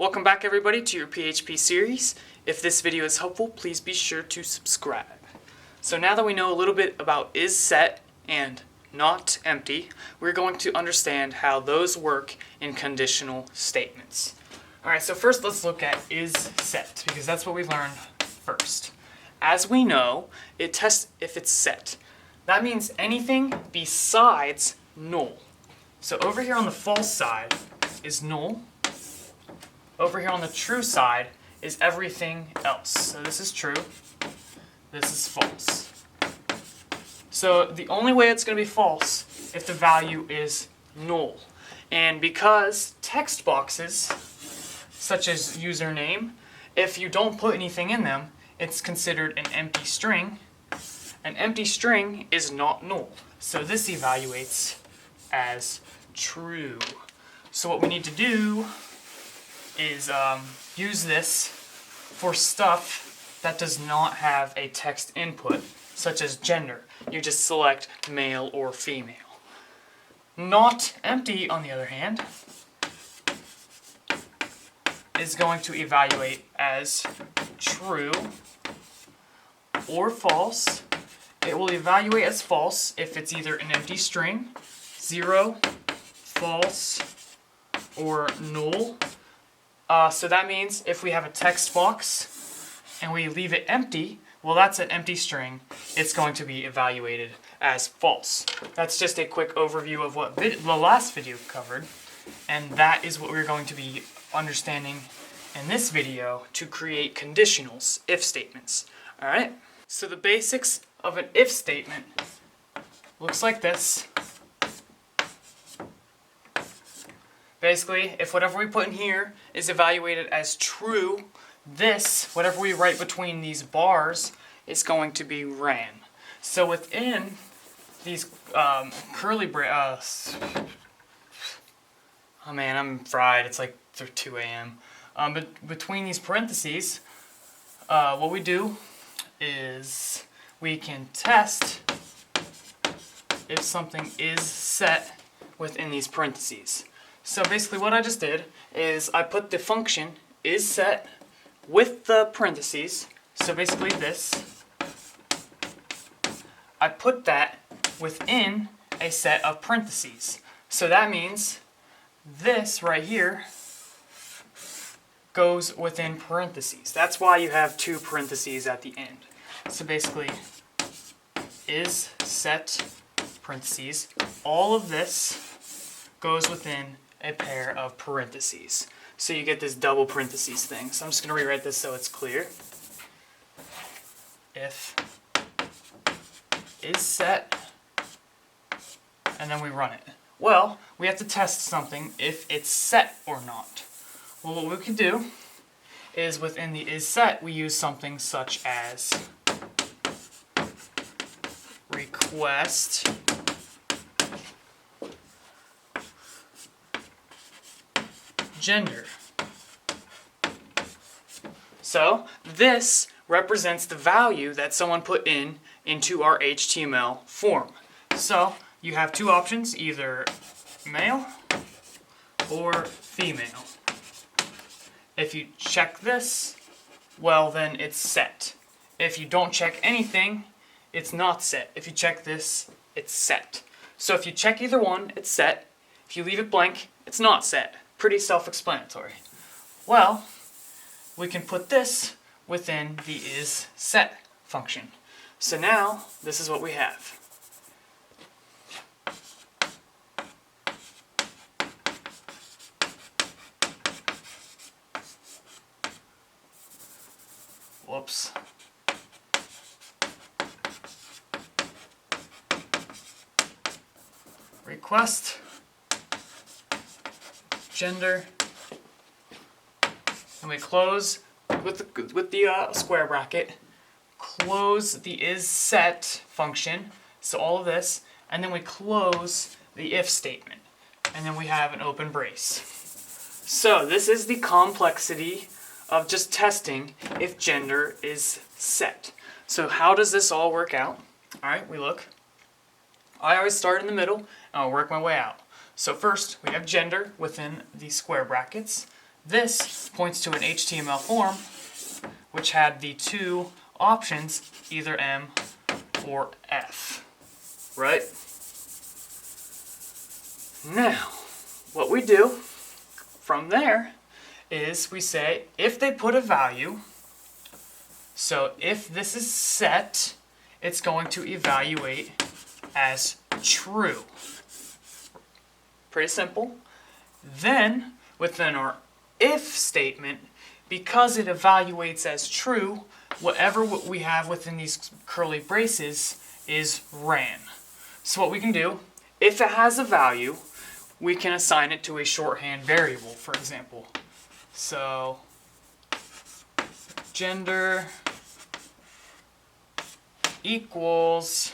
Welcome back everybody to your PHP series. If this video is helpful, please be sure to subscribe. So now that we know a little bit about isSet and not empty, we're going to understand how those work in conditional statements. Alright, so first let's look at isSet, because that's what we learned first. As we know, it tests if it's set. That means anything besides null. So over here on the false side is null. Over here on the true side is everything else. So this is true, this is false. So the only way it's going to be false if the value is null. And because text boxes, such as username, if you don't put anything in them, it's considered an empty string. An empty string is not null. So this evaluates as true. So what we need to do is use this for stuff that does not have a text input, such as gender. You just select male or female. Not empty, on the other hand, is going to evaluate as true or false. It will evaluate as false if it's either an empty string, 0, false, or null. So that means if we have a text box and we leave it empty, well, that's an empty string. It's going to be evaluated as false. That's just a quick overview of what the last video covered, and that is what we're going to be understanding in this video to create conditionals, if statements. Alright? So the basics of an if statement looks like this. Basically, if whatever we put in here is evaluated as true, this, whatever we write between these bars, is going to be ran. So within these curly brackets, oh man, I'm fried, it's like 2 a.m. But between these parentheses, what we do is we can test if something is set within these parentheses. So basically what I just did is I put the function isSet with the parentheses, so basically this, I put that within a set of parentheses. So that means this right here goes within parentheses. That's why you have 2 parentheses at the end. So basically isSet parentheses, all of this goes within a pair of parentheses. So you get this double parentheses thing. So I'm just going to rewrite this so it's clear. If isSet, and then we run it. Well, we have to test something if it's set or not. Well, what we can do is within the isSet we use something such as request gender. So this represents the value that someone put into our HTML form. So you have 2 options, either male or female. If you check this, well then it's set. If you don't check anything, it's not set. If you check this, it's set. So if you check either one, it's set. If you leave it blank, it's not set. Pretty self-explanatory. Well, we can put this within the isSet function. So now, this is what we have. Whoops. Request gender, and we close with the square bracket, close the isSet function, so all of this, and then we close the if statement, and then we have an open brace. So this is the complexity of just testing if gender is set. So how does this all work out? Alright, we look. I always start in the middle, and I'll work my way out. So first, we have gender within the square brackets. This points to an HTML form which had the two options, either M or F, right? Now, what we do from there is we say if they put a value, so if this is set, it's going to evaluate as true. Pretty simple. Then, within our if statement, because it evaluates as true, whatever we have within these curly braces is ran. So what we can do, if it has a value, we can assign it to a shorthand variable, for example. So, gender equals,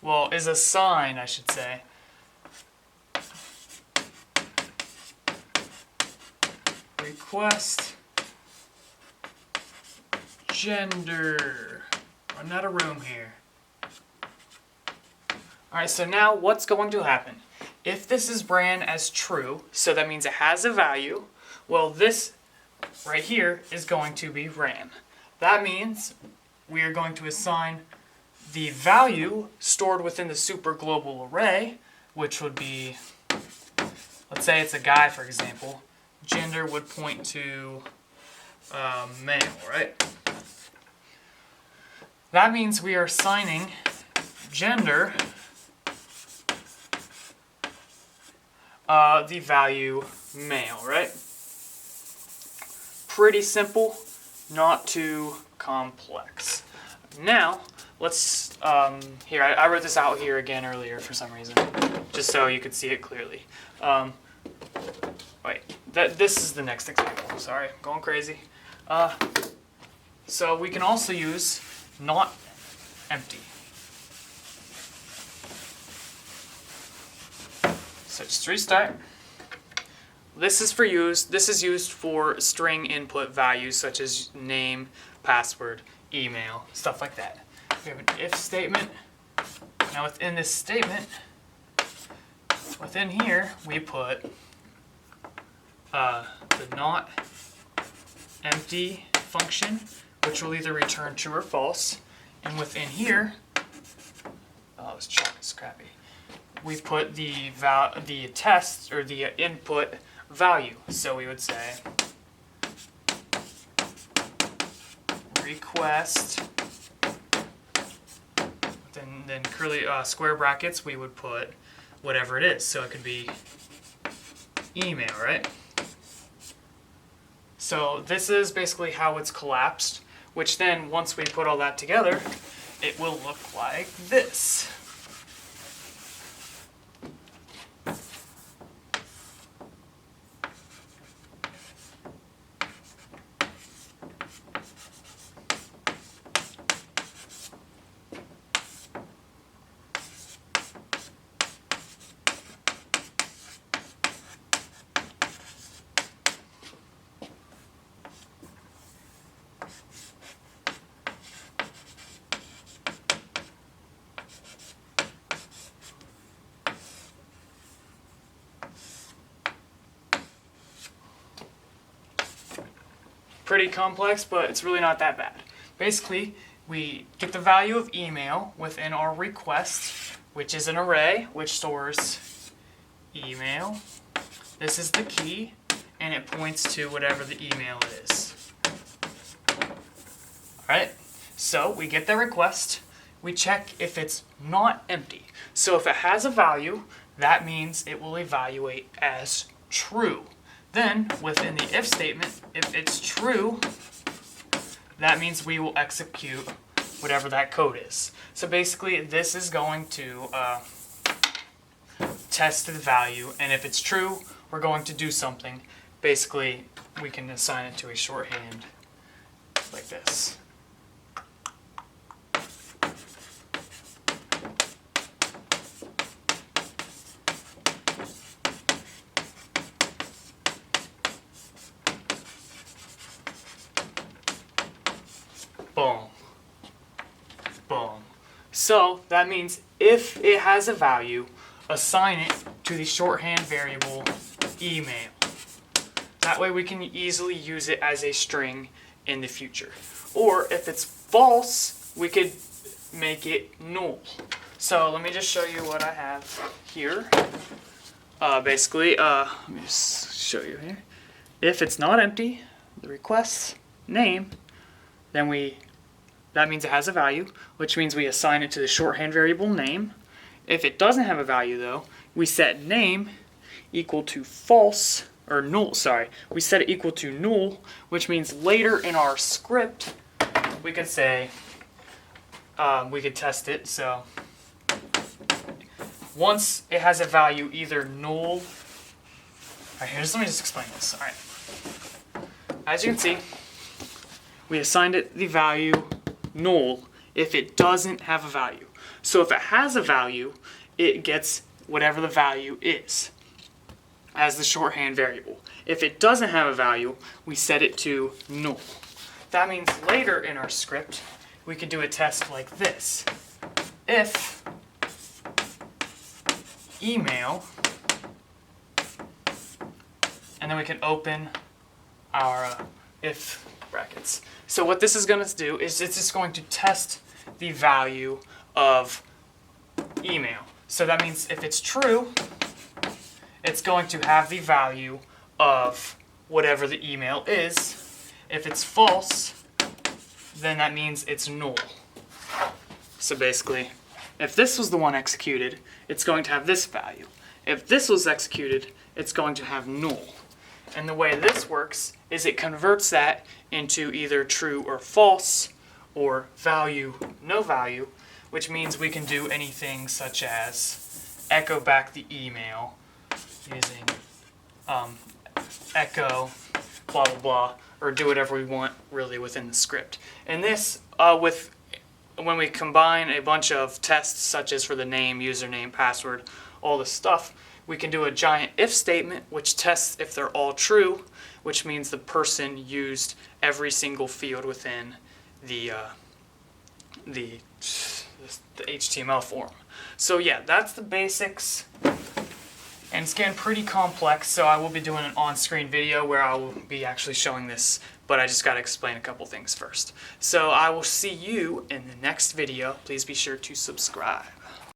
well, is assigned, I should say, request gender. Running out of room here. Alright, so now what's going to happen? If this is ran as true, so that means it has a value, well, this right here is going to be ran. That means we are going to assign the value stored within the super global array, which would be, let's say it's a guy, for example. Gender would point to male, right? That means we are assigning gender the value male, right? Pretty simple, not too complex. Now, let's, here, I wrote this out here again earlier for some reason, just so you could see it clearly. Wait, this is the next example. Sorry, I'm going crazy. So we can also use not empty. So just restart. This is used for string input values such as name, password, email, stuff like that. We have an if statement. Now within this statement, within here, we put the not empty function, which will either return true or false. And within here, oh, this chalk is scrappy. We put the test or the input value. So we would say request, then curly square brackets, we would put whatever it is. So it could be email, right? So this is basically how it's collapsed, which then once we put all that together, it will look like this. Pretty complex, but it's really not that bad. Basically, we get the value of email within our request, which is an array which stores email. This is the key, and it points to whatever the email is. Alright, so we get the request, we check if it's not empty. So if it has a value, that means it will evaluate as true. Then, within the if statement, if it's true, that means we will execute whatever that code is. So basically, this is going to test the value, and if it's true, we're going to do something. Basically, we can assign it to a shorthand like this. Boom. Boom. So that means if it has a value, assign it to the shorthand variable email. Does That way we can easily use it as a string in the future. Or if it's false, we could make it null. So let me just show you what I have here. Basically, let me just show you here. If it's not empty, the request name, then that means it has a value, which means we assign it to the shorthand variable name. If it doesn't have a value though, we set name equal to false, or null, sorry. We set it equal to null, which means later in our script, we could say, we could test it, so once it has a value either null, alright, let me just explain this, alright. As you can see, we assigned it the value null if it doesn't have a value. So if it has a value, it gets whatever the value is as the shorthand variable. If it doesn't have a value, we set it to null. That means later in our script, we could do a test like this. If email, and then we can open our if brackets. So what this is going to do is it's just going to test the value of email. So that means if it's true, it's going to have the value of whatever the email is. If it's false, then that means it's null. So basically, if this was the one executed, it's going to have this value. If this was executed, it's going to have null. And the way this works is it converts that into either true or false, or value, no value, which means we can do anything such as echo back the email using echo blah blah blah, or do whatever we want really within the script. And this, when we combine a bunch of tests such as for the name, username, password, all this stuff, we can do a giant if statement which tests if they're all true, which means the person used every single field within the HTML form. So yeah, that's the basics. And it's getting pretty complex, so I will be doing an on-screen video where I will be actually showing this, but I just got to explain a couple things first. So I will see you in the next video. Please be sure to subscribe.